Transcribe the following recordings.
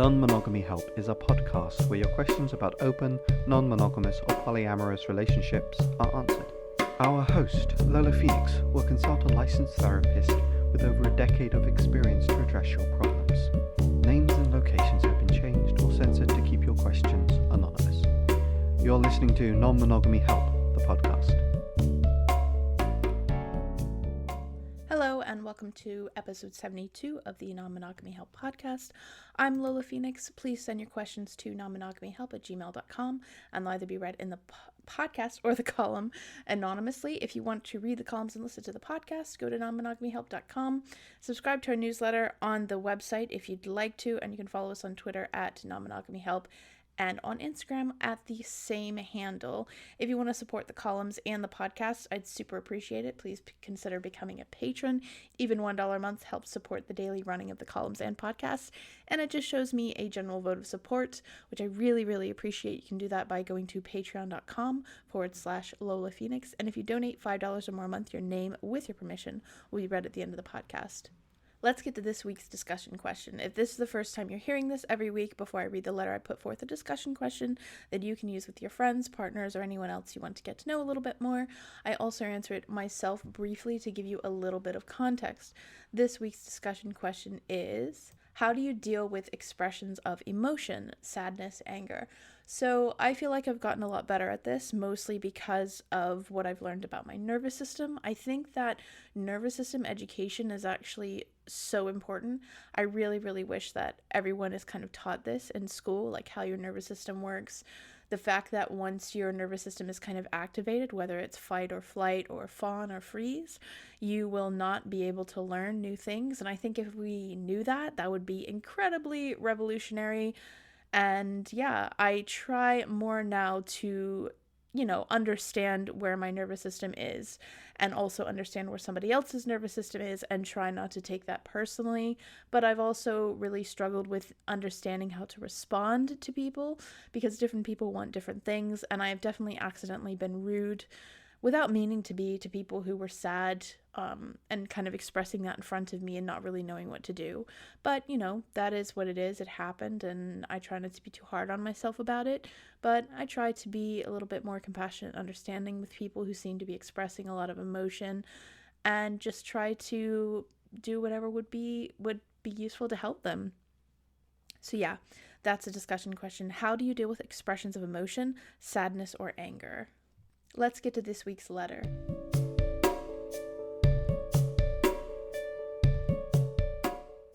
Non-Monogamy Help is a podcast where your questions about open, non-monogamous or polyamorous relationships are answered. Our host, Lola Phoenix, will consult a licensed therapist with over a decade of experience to address your problems. Names and locations have been changed or censored to keep your questions anonymous. You're listening to Non-Monogamy Help, the podcast. Hello and welcome to episode 72 of the Non-Monogamy Help podcast. I'm Lola Phoenix. Please send your questions to nonmonogamyhelp@gmail.com and they'll either be read in the podcast or the column anonymously. If you want to read the columns and listen to the podcast, go to nonmonogamyhelp.com. Subscribe to our newsletter on the website if you'd like to, and you can follow us on Twitter at nonmonogamyhelp and on Instagram at the same handle. If you want to support the columns and the podcast, I'd super appreciate it. Please consider becoming a patron. Even $1 a month helps support the daily running of the columns and podcasts, and it just shows me a general vote of support, which I really appreciate. You can do that by going to patreon.com/Lola Phoenix, and if you donate $5 or more a month, your name, with your permission, will be read at the end of the podcast. Let's get to this week's discussion question. If this is the first time you're hearing this, every week before I read the letter, I put forth a discussion question that you can use with your friends, partners, or anyone else you want to get to know a little bit more. I also answer it myself briefly to give you a little bit of context. This week's discussion question is, how do you deal with expressions of emotion, sadness, anger? So I feel like I've gotten a lot better at this, mostly because of what I've learned about my nervous system. I think that nervous system education is actually so important. I really wish that everyone is kind of taught this in school, like how your nervous system works. The fact that once your nervous system is kind of activated, whether it's fight or flight or fawn or freeze, you will not be able to learn new things. And I think if we knew that, that would be incredibly revolutionary. And yeah, I try more now to, understand where my nervous system is and also understand where somebody else's nervous system is and try not to take that personally. But I've also really struggled with understanding how to respond to people because different people want different things. And I have definitely accidentally been rude without meaning to be to people who were sad and kind of expressing that in front of me and not really knowing what to do. But, that is what it is. It happened, and I try not to be too hard on myself about it. But I try to be a little bit more compassionate and understanding with people who seem to be expressing a lot of emotion and just try to do whatever would be useful to help them. So yeah, that's a discussion question. How do you deal with expressions of emotion, sadness, or anger? Let's get to this week's letter.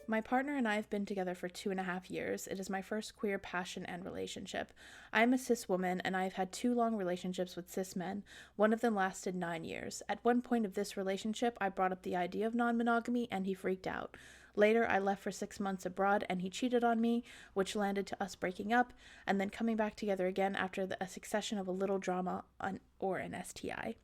My partner and I have been together for 2.5 years. It is my first queer passion and relationship. I am a cis woman, and I have had 2 long relationships with cis men. One of them lasted 9 years. At one point of this relationship, I brought up the idea of non-monogamy, and he freaked out. Later, I left for 6 months abroad, and he cheated on me, which landed to us breaking up, and then coming back together again after a succession of a little drama or an STI.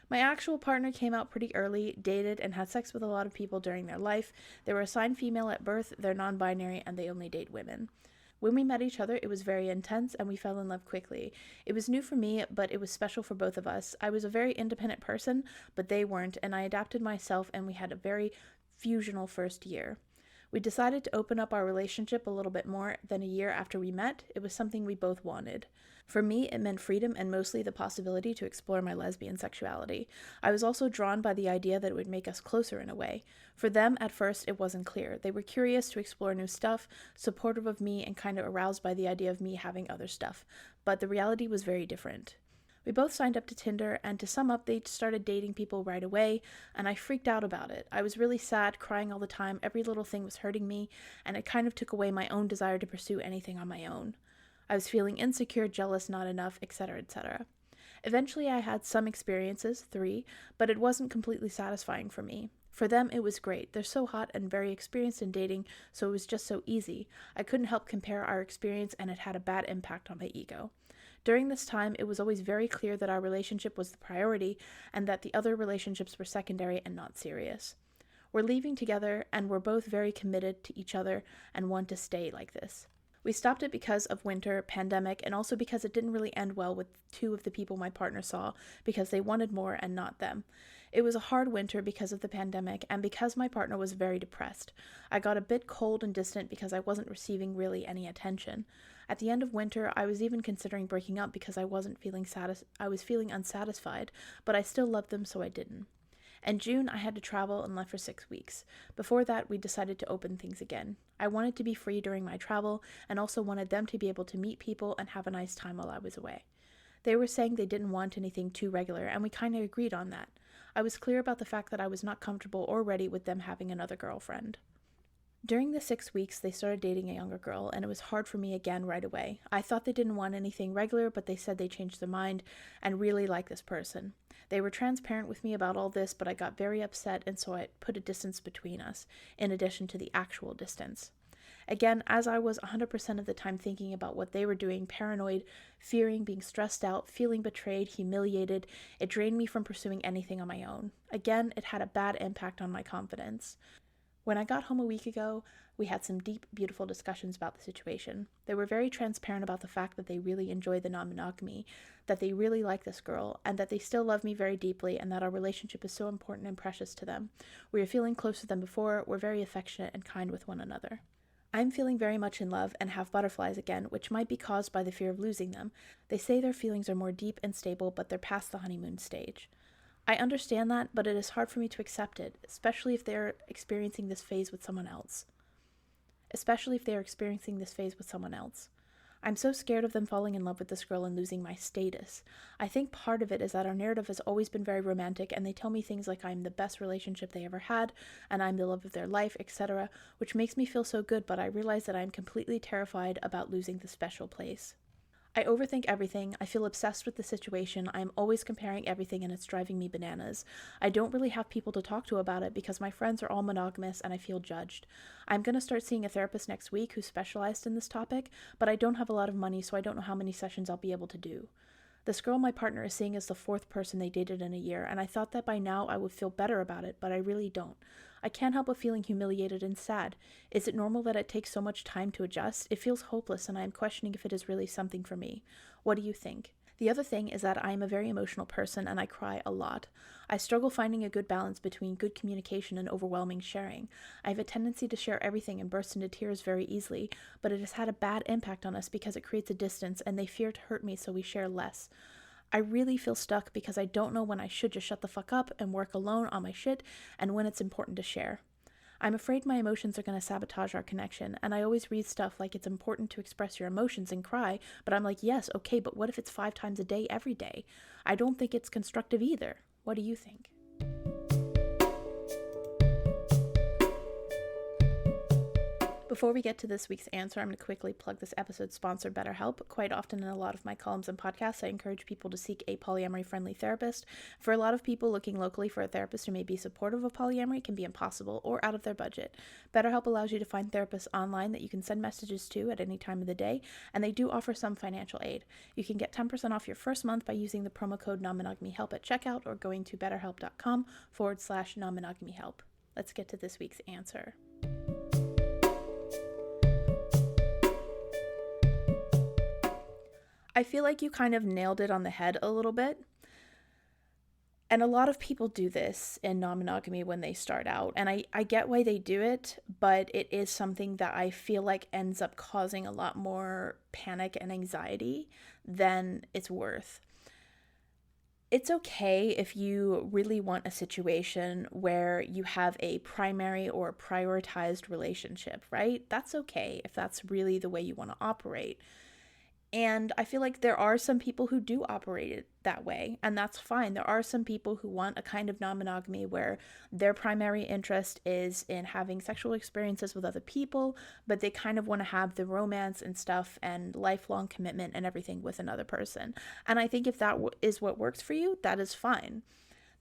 My actual partner came out pretty early, dated, and had sex with a lot of people during their life. They were assigned female at birth, they're non-binary, and they only date women. When we met each other, it was very intense, and we fell in love quickly. It was new for me, but it was special for both of us. I was a very independent person, but they weren't, and I adapted myself, and we had a very fusional first year. We decided to open up our relationship a little bit more than a year after we met. It was something we both wanted. For me, it meant freedom and mostly the possibility to explore my lesbian sexuality. I was also drawn by the idea that it would make us closer in a way. For them, at first, it wasn't clear. They were curious to explore new stuff, supportive of me, and kind of aroused by the idea of me having other stuff. But the reality was very different. We both signed up to Tinder, and to sum up, they started dating people right away, and I freaked out about it. I was really sad, crying all the time, every little thing was hurting me, and it kind of took away my own desire to pursue anything on my own. I was feeling insecure, jealous, not enough, etc., etc. Eventually, I had some experiences, 3, but it wasn't completely satisfying for me. For them, it was great. They're so hot and very experienced in dating, so it was just so easy. I couldn't help compare our experience, and it had a bad impact on my ego. During this time, it was always very clear that our relationship was the priority and that the other relationships were secondary and not serious. We're leaving together, and we're both very committed to each other and want to stay like this. We stopped it because of winter, pandemic, and also because it didn't really end well with 2 of the people my partner saw because they wanted more and not them. It was a hard winter because of the pandemic and because my partner was very depressed. I got a bit cold and distant because I wasn't receiving really any attention. At the end of winter, I was even considering breaking up because I was feeling unsatisfied, but I still loved them, so I didn't. In June, I had to travel and left for 6 weeks. Before that, we decided to open things again. I wanted to be free during my travel and also wanted them to be able to meet people and have a nice time while I was away. They were saying they didn't want anything too regular, and we kind of agreed on that. I was clear about the fact that I was not comfortable or ready with them having another girlfriend. During the 6 weeks, they started dating a younger girl, and it was hard for me again right away. I thought they didn't want anything regular, but they said they changed their mind and really like this person. They were transparent with me about all this, but I got very upset, and so I put a distance between us, in addition to the actual distance. Again, as I was 100% of the time thinking about what they were doing, paranoid, fearing, being stressed out, feeling betrayed, humiliated, it drained me from pursuing anything on my own. Again, it had a bad impact on my confidence. When I got home a week ago, we had some deep, beautiful discussions about the situation. They were very transparent about the fact that they really enjoy the non-monogamy, that they really like this girl, and that they still love me very deeply, and that our relationship is so important and precious to them. We are feeling closer than before, we're very affectionate and kind with one another. I'm feeling very much in love and have butterflies again, which might be caused by the fear of losing them. They say their feelings are more deep and stable, but they're past the honeymoon stage. I understand that, but it is hard for me to accept it, especially if they're experiencing this phase with someone else. I'm so scared of them falling in love with this girl and losing my status. I think part of it is that our narrative has always been very romantic, and they tell me things like I'm the best relationship they ever had, and I'm the love of their life, etc., which makes me feel so good, but I realize that I'm completely terrified about losing the special place. I overthink everything, I feel obsessed with the situation, I'm always comparing everything and it's driving me bananas. I don't really have people to talk to about it because my friends are all monogamous and I feel judged. I'm going to start seeing a therapist next week who specialized in this topic, but I don't have a lot of money, so I don't know how many sessions I'll be able to do. This girl my partner is seeing is the 4th person they dated in a year, and I thought that by now I would feel better about it, but I really don't. I can't help but feeling humiliated and sad. Is it normal that it takes so much time to adjust? It feels hopeless, and I am questioning if it is really something for me. What do you think? The other thing is that I am a very emotional person and I cry a lot. I struggle finding a good balance between good communication and overwhelming sharing. I have a tendency to share everything and burst into tears very easily, but it has had a bad impact on us because it creates a distance and they fear to hurt me, so we share less. I really feel stuck because I don't know when I should just shut the fuck up and work alone on my shit and when it's important to share. I'm afraid my emotions are going to sabotage our connection, and I always read stuff like it's important to express your emotions and cry, but I'm like, yes, okay, but what if it's 5 times a day, every day? I don't think it's constructive either. What do you think? Before we get to this week's answer, I'm going to quickly plug this episode's sponsor, BetterHelp. Quite often in a lot of my columns and podcasts, I encourage people to seek a polyamory-friendly therapist. For a lot of people, looking locally for a therapist who may be supportive of polyamory can be impossible or out of their budget. BetterHelp allows you to find therapists online that you can send messages to at any time of the day, and they do offer some financial aid. You can get 10% off your first month by using the promo code Non-Monogamy Help at checkout or going to betterhelp.com/non-monogamy help. Let's get to this week's answer. I feel like you kind of nailed it on the head a little bit. And a lot of people do this in non-monogamy when they start out. And I get why they do it, but it is something that I feel like ends up causing a lot more panic and anxiety than it's worth. It's okay if you really want a situation where you have a primary or prioritized relationship, right? That's okay if that's really the way you want to operate. And I feel like there are some people who do operate it that way, and that's fine. There are some people who want a kind of non-monogamy where their primary interest is in having sexual experiences with other people, but they kind of want to have the romance and stuff and lifelong commitment and everything with another person. And I think if that is what works for you, that is fine.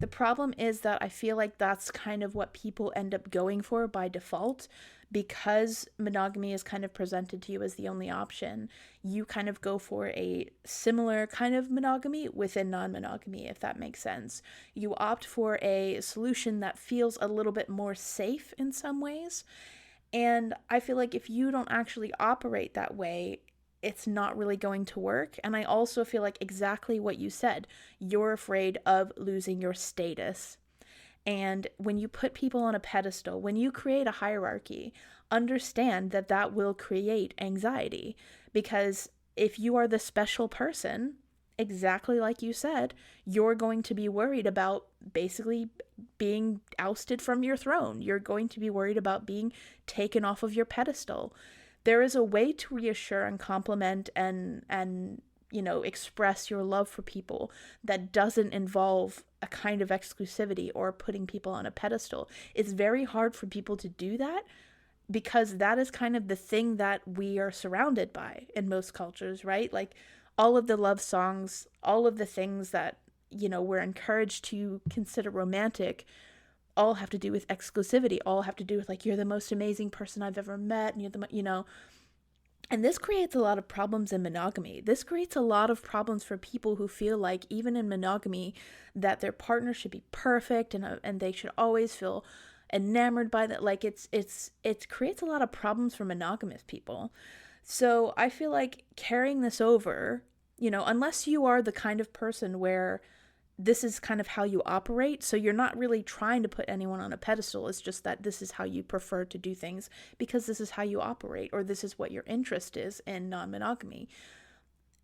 The problem is that I feel like that's kind of what people end up going for by default. Because monogamy is kind of presented to you as the only option, you kind of go for a similar kind of monogamy within non-monogamy, if that makes sense. You opt for a solution that feels a little bit more safe in some ways. And I feel like if you don't actually operate that way, it's not really going to work. And I also feel like exactly what you said, you're afraid of losing your status. And when you put people on a pedestal, when you create a hierarchy, understand that that will create anxiety, because if you are the special person, exactly like you said, you're going to be worried about basically being ousted from your throne. You're going to be worried about being taken off of your pedestal. There is a way to reassure and compliment and express your love for people that doesn't involve a kind of exclusivity or putting people on a pedestal. It's very hard for people to do that because that is kind of the thing that we are surrounded by in most cultures, right? Like all of the love songs, all of the things that, we're encouraged to consider romantic, all have to do with exclusivity, all have to do with like, you're the most amazing person I've ever met, and you're the, and this creates a lot of problems in monogamy. This creates a lot of problems for people who feel like even in monogamy that their partner should be perfect and they should always feel enamored by that. Like it creates a lot of problems for monogamous people. So I feel like carrying this over, unless you are the kind of person where this is kind of how you operate, so you're not really trying to put anyone on a pedestal, it's just that this is how you prefer to do things because this is how you operate, or this is what your interest is in non-monogamy.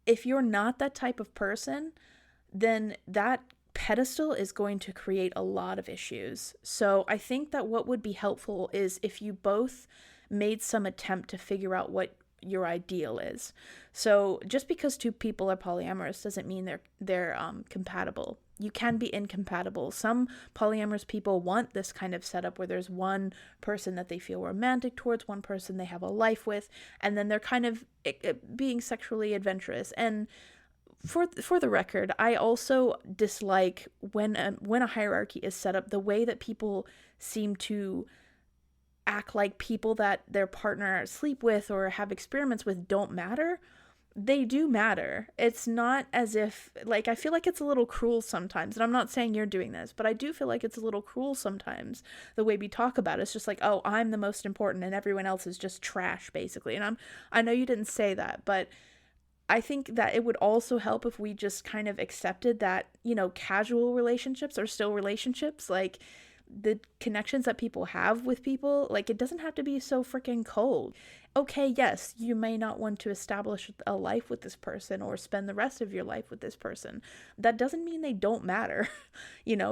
If you're not that type of person, then that pedestal is going to create a lot of issues. So I think that what would be helpful is if you both made some attempt to figure out what your ideal is. So just because two people are polyamorous doesn't mean they're compatible. You can be incompatible. Some polyamorous people want this kind of setup where there's one person that they feel romantic towards, one person they have a life with, and then they're kind of being sexually adventurous. And for the record, I also dislike when a hierarchy is set up, the way that people seem to act like people that their partner sleep with or have experiments with don't matter. They do matter. It's not as if, like, I feel like it's a little cruel sometimes, and I'm not saying you're doing this, but I do feel like it's a little cruel sometimes, the way we talk about it. It's just like, oh, I'm the most important and everyone else is just trash, basically. And I know you didn't say that, but I think that it would also help if we just kind of accepted that, casual relationships are still relationships. Like, the connections that people have with people, like, it doesn't have to be so freaking cold. Okay, yes, you may not want to establish a life with this person or spend the rest of your life with this person. That doesn't mean they don't matter.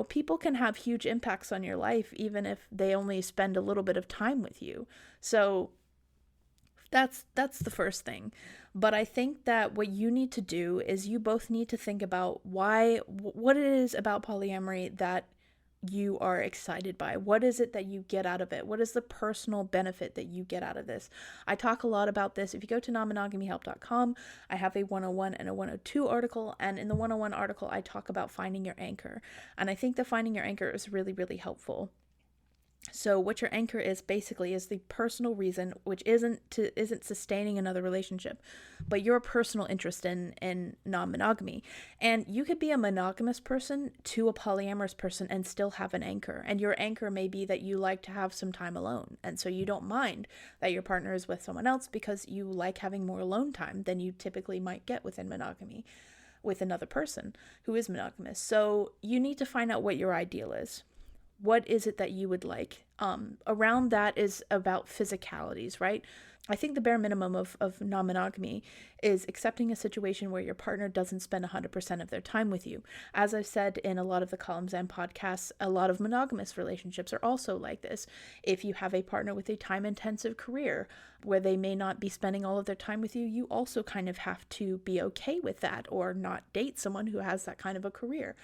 People can have huge impacts on your life even if they only spend a little bit of time with you. So that's the first thing. But I think that what you need to do is you both need to think about what it is about polyamory that you are excited by. What is it that you get out of it? What is the personal benefit that you get out of this? I talk a lot about this. If you go to non-monogamyhelp.com, I have a 101 and a 102 article, and in the 101 article I talk about finding your anchor. And I think that finding your anchor is really, really helpful. So what your anchor is basically is the personal reason, which isn't sustaining another relationship, but your personal interest in non-monogamy. And you could be a monogamous person to a polyamorous person and still have an anchor. And your anchor may be that you like to have some time alone. And so you don't mind that your partner is with someone else because you like having more alone time than you typically might get within monogamy with another person who is monogamous. So you need to find out what your ideal is. What is it that you would like? Around that is about physicalities, right? I think the bare minimum of non-monogamy is accepting a situation where your partner doesn't spend 100% of their time with you. As I've said in a lot of the columns and podcasts, a lot of monogamous relationships are also like this. If you have a partner with a time-intensive career where they may not be spending all of their time with you, you also kind of have to be okay with that or not date someone who has that kind of a career.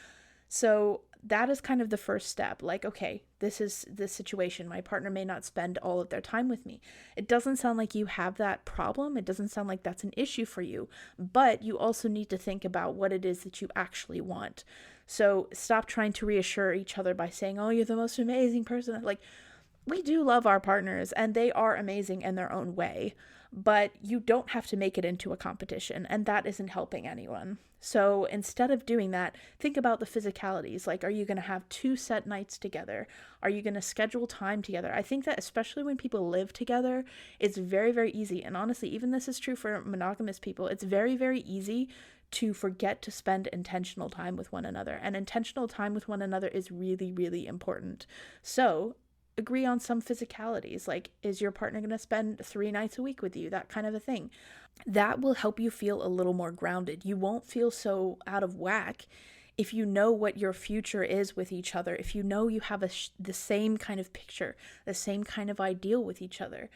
So that is kind of the first step. Like, okay, this is the situation. My partner may not spend all of their time with me. It doesn't sound like you have that problem. It doesn't sound like that's an issue for you. But you also need to think about what it is that you actually want. So stop trying to reassure each other by saying, oh, you're the most amazing person. Like, we do love our partners and they are amazing in their own way. But you don't have to make it into a competition, and that isn't helping anyone. So instead of doing that, think about the physicalities. Like, are you going to have 2 set nights together? Are you going to schedule time together? I think that especially when people live together, it's very, very easy. And honestly, even this is true for monogamous people. It's very, very easy to forget to spend intentional time with one another. And intentional time with one another is really, really important. So agree on some physicalities. Like, is your partner going to spend 3 nights a week with you? That kind of a thing. That will help you feel a little more grounded. You won't feel so out of whack if you know what your future is with each other, if you know you have the same kind of picture, the same kind of ideal with each other,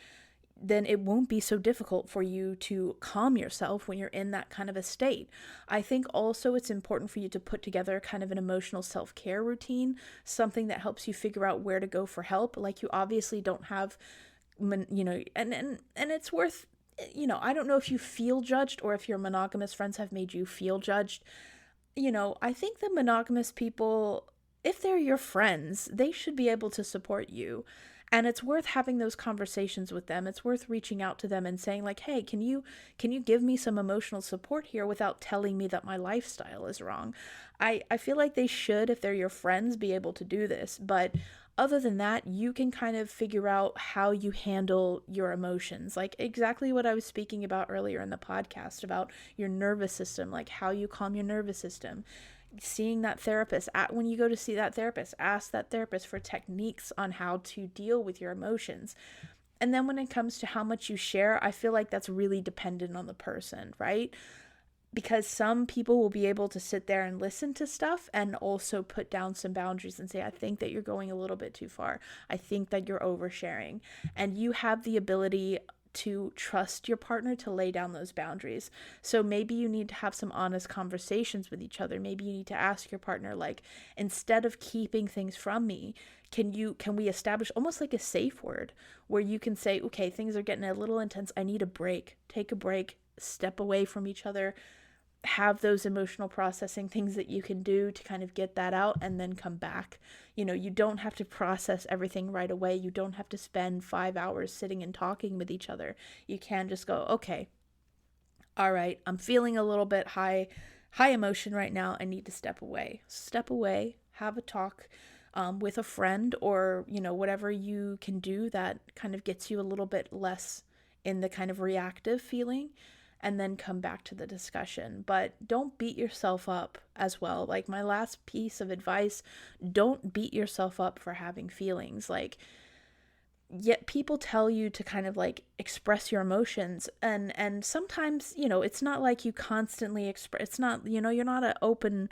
then it won't be so difficult for you to calm yourself when you're in that kind of a state. I think also it's important for you to put together kind of an emotional self-care routine, something that helps you figure out where to go for help. Like, you obviously don't have, and it's worth, I don't know if you feel judged or if your monogamous friends have made you feel judged. I think the monogamous people, if they're your friends, they should be able to support you. And it's worth having those conversations with them. It's worth reaching out to them and saying, like, hey, can you give me some emotional support here without telling me that my lifestyle is wrong? I feel like they should, if they're your friends, be able to do this. But other than that, you can kind of figure out how you handle your emotions. Like, exactly what I was speaking about earlier in the podcast about your nervous system, like how you calm your nervous system. Seeing that therapist, when you go to see that therapist, ask that therapist for techniques on how to deal with your emotions. And then when it comes to how much you share, I feel like that's really dependent on the person, right? Because some people will be able to sit there and listen to stuff and also put down some boundaries and say, I think that you're going a little bit too far. I think that you're oversharing. And you have the ability to trust your partner to lay down those boundaries. So maybe you need to have some honest conversations with each other. Maybe you need to ask your partner, like, instead of keeping things from me, can we establish almost like a safe word where you can say, okay, things are getting a little intense. I need a break. Take a break, step away from each other, have those emotional processing things that you can do to kind of get that out and then come back. You don't have to process everything right away. You don't have to spend 5 hours sitting and talking with each other. You can just go, okay, all right, I'm feeling a little bit high emotion right now. I need to step away, have a talk with a friend, or, whatever you can do that kind of gets you a little bit less in the kind of reactive feeling, and then come back to the discussion. But don't beat yourself up as well. Like, my last piece of advice, don't beat yourself up for having feelings. Like, yet people tell you to kind of like express your emotions, and sometimes, it's not like you constantly express, it's not, you're not an open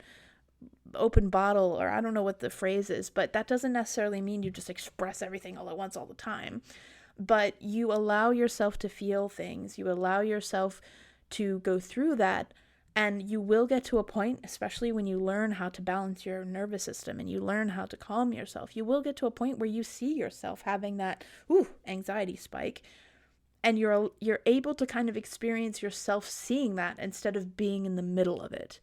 bottle, or I don't know what the phrase is, but that doesn't necessarily mean you just express everything all at once all the time. But you allow yourself to feel things, you allow yourself to go through that, and you will get to a point, especially when you learn how to balance your nervous system and you learn how to calm yourself, you will get to a point where you see yourself having that anxiety spike, and you're able to kind of experience yourself seeing that instead of being in the middle of it.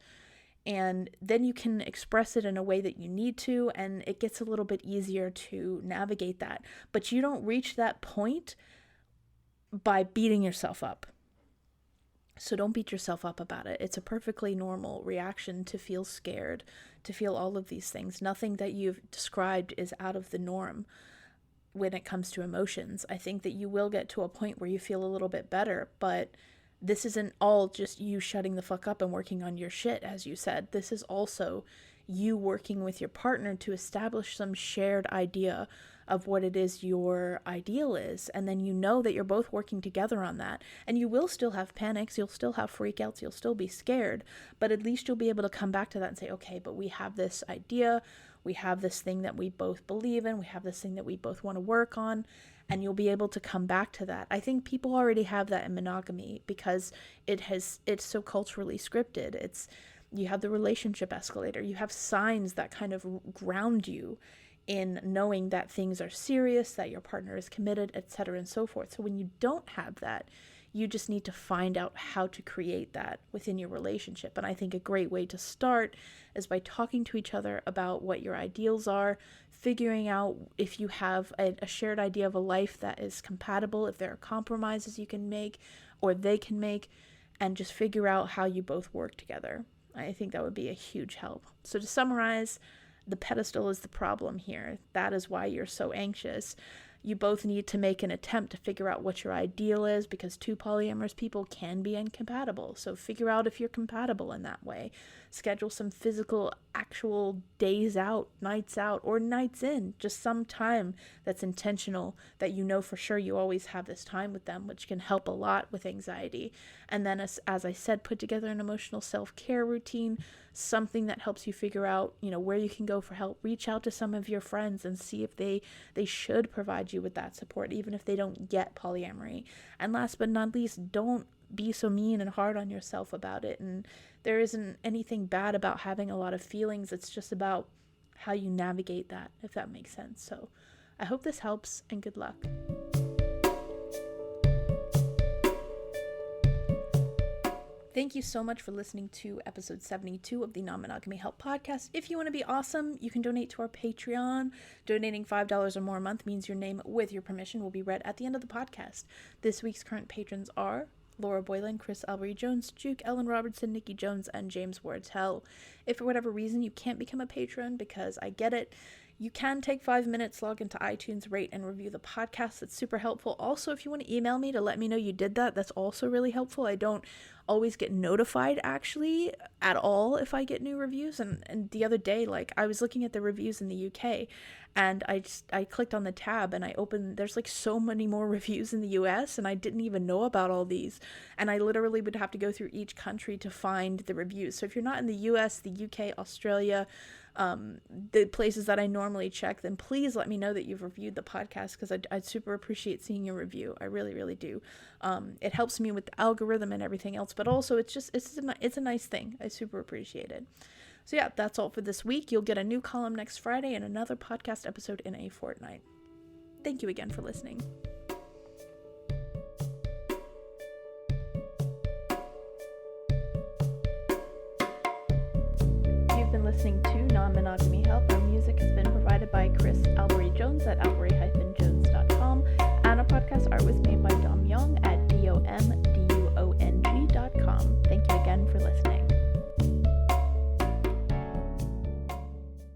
And then you can express it in a way that you need to, and it gets a little bit easier to navigate that. But you don't reach that point by beating yourself up. So don't beat yourself up about it. It's a perfectly normal reaction to feel scared, to feel all of these things. Nothing that you've described is out of the norm when it comes to emotions. I think that you will get to a point where you feel a little bit better, but this isn't all just you shutting the fuck up and working on your shit, as you said. This is also you working with your partner to establish some shared idea of what it is your ideal is. And then you know that you're both working together on that. And you will still have panics, you'll still have freakouts, you'll still be scared, but at least you'll be able to come back to that and say, okay, but we have this idea, we have this thing that we both believe in, we have this thing that we both want to work on, and you'll be able to come back to that. I think people already have that in monogamy because it's so culturally scripted. You have the relationship escalator, you have signs that kind of ground you in knowing that things are serious, that your partner is committed, etc. and so forth. So when you don't have that, you just need to find out how to create that within your relationship. And I think a great way to start is by talking to each other about what your ideals are, figuring out if you have a shared idea of a life that is compatible, if there are compromises you can make or they can make, and just figure out how you both work together. I think that would be a huge help. So to summarize, the pedestal is the problem here. That is why you're so anxious. You both need to make an attempt to figure out what your ideal is, because two polyamorous people can be incompatible. So figure out if you're compatible in that way. Schedule some physical, actual days out, or nights in. Just some time that's intentional, that you know for sure you always have this time with them, which can help a lot with anxiety. And then, as I said, put together an emotional self-care routine, something that helps you figure out, where you can go for help. Reach out to some of your friends and see if they should provide you with that support, even if they don't get polyamory. And last but not least, don't be so mean and hard on yourself about it. And there isn't anything bad about having a lot of feelings. It's just about how you navigate that, if that makes sense. So I hope this helps, and good luck. Thank you so much for listening to episode 72 of the Non-Monogamy Help podcast. If you want to be awesome, you can donate to our Patreon. Donating $5 or more a month means your name, with your permission, will be read at the end of the podcast. This week's current patrons are Laura Boylan, Chris Albury-Jones, Duke, Ellen Robertson, Nikki Jones, and James Wardtell. If for whatever reason you can't become a patron, because I get it, you can take 5 minutes, log into iTunes, rate and review the podcast. That's super helpful. Also, if you want to email me to let me know you did that, that's also really helpful. I don't always get notified actually at all if I get new reviews. And the other day, I was looking at the reviews in the UK, and I clicked on the tab and I opened, there's so many more reviews in the US, and I didn't even know about all these. And I literally would have to go through each country to find the reviews. So if you're not in the US, the UK, Australia, the places that I normally check, then please let me know that you've reviewed the podcast, because I'd super appreciate seeing your review. I really, really do. It helps me with the algorithm and everything else, but also it's a nice thing. I super appreciate it. So yeah, that's all for this week. You'll get a new column next Friday and another podcast episode in a fortnight. Thank you again for listening. You've been listening to Non-Monogamy Help. Our music has been provided by Chris Albury-Jones at albury-jones.com, and our podcast art was made